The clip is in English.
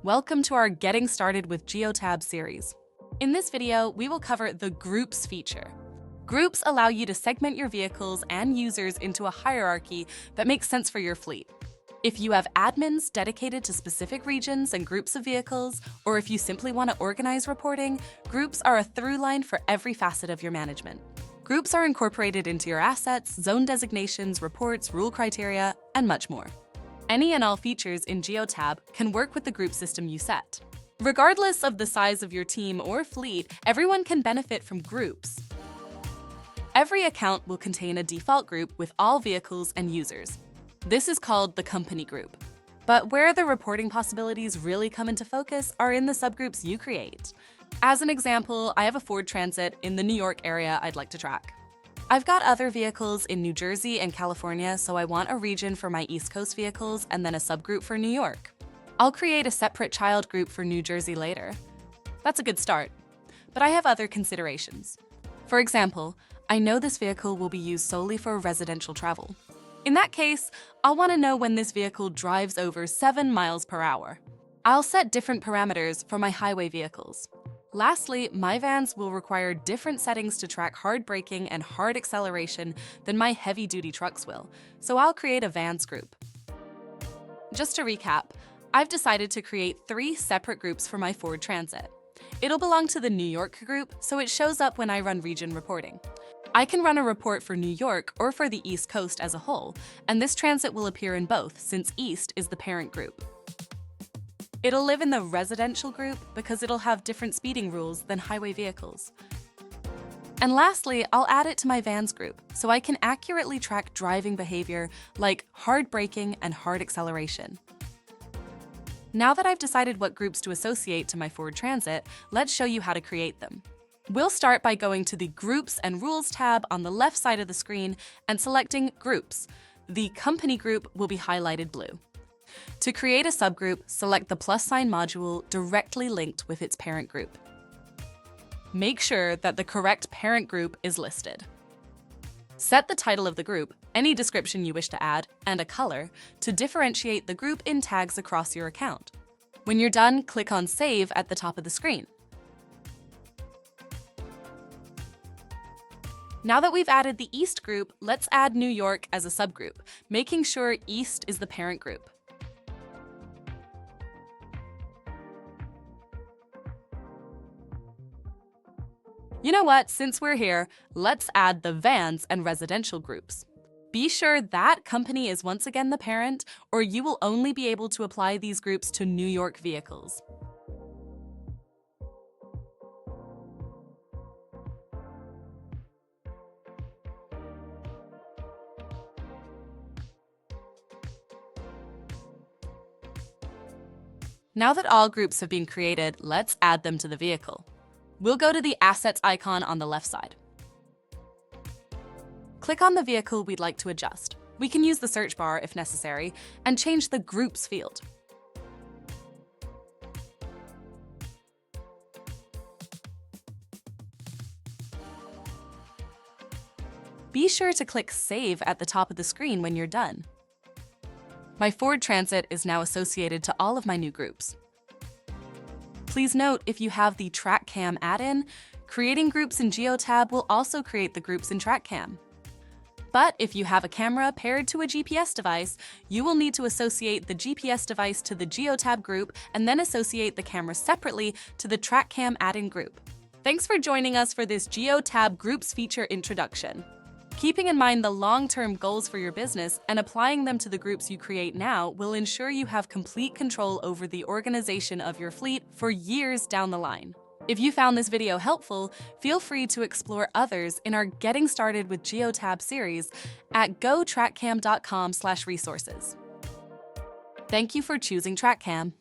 Welcome to our Getting Started with Geotab series. In this video, we will cover the Groups feature. Groups allow you to segment your vehicles and users into a hierarchy that makes sense for your fleet. If you have admins dedicated to specific regions and groups of vehicles, or if you simply want to organize reporting, groups are a through line for every facet of your management. Groups are incorporated into your assets, zone designations, reports, rule criteria, and much more. Any and all features in Geotab can work with the group system you set. Regardless of the size of your team or fleet, everyone can benefit from groups. Every account will contain a default group with all vehicles and users. This is called the company group. But where the reporting possibilities really come into focus are in the subgroups you create. As an example, I have a Ford Transit in the New York area I'd like to track. I've got other vehicles in New Jersey and California, so I want a region for my East Coast vehicles and then a subgroup for New York. I'll create a separate child group for New Jersey later. That's a good start, but I have other considerations. For example, I know this vehicle will be used solely for residential travel. In that case, I'll want to know when this vehicle drives over 7 miles per hour. I'll set different parameters for my highway vehicles. Lastly, my vans will require different settings to track hard braking and hard acceleration than my heavy-duty trucks will, so I'll create a vans group. Just to recap, I've decided to create 3 separate groups for my Ford Transit. It'll belong to the New York group, so it shows up when I run region reporting. I can run a report for New York or for the East Coast as a whole, and this transit will appear in both since East is the parent group. It'll live in the residential group because it'll have different speeding rules than highway vehicles. And lastly, I'll add it to my vans group so I can accurately track driving behavior like hard braking and hard acceleration. Now that I've decided what groups to associate to my Ford Transit, let's show you how to create them. We'll start by going to the Groups and Rules tab on the left side of the screen and selecting Groups. The company group will be highlighted blue. To create a subgroup, select the +sign module directly linked with its parent group. Make sure that the correct parent group is listed. Set the title of the group, any description you wish to add, and a color to differentiate the group in tags across your account. When you're done, click on Save at the top of the screen. Now that we've added the East group, let's add New York as a subgroup, making sure East is the parent group. You know what? Since we're here, let's add the vans and residential groups. Be sure that company is once again the parent, or you will only be able to apply these groups to New York vehicles. Now that all groups have been created, let's add them to the vehicle. We'll go to the Assets icon on the left side. Click on the vehicle we'd like to adjust. We can use the search bar if necessary and change the Groups field. Be sure to click Save at the top of the screen when you're done. My Ford Transit is now associated to all of my new groups. Please note, if you have the TrackCam add-in, creating groups in Geotab will also create the groups in TrackCam. But if you have a camera paired to a GPS device, you will need to associate the GPS device to the Geotab group and then associate the camera separately to the TrackCam add-in group. Thanks for joining us for this Geotab Groups feature introduction. Keeping in mind the long-term goals for your business and applying them to the groups you create now will ensure you have complete control over the organization of your fleet for years down the line. If you found this video helpful, feel free to explore others in our Getting Started with Geotab series at gotrackcam.com/resources. Thank you for choosing TrackCam.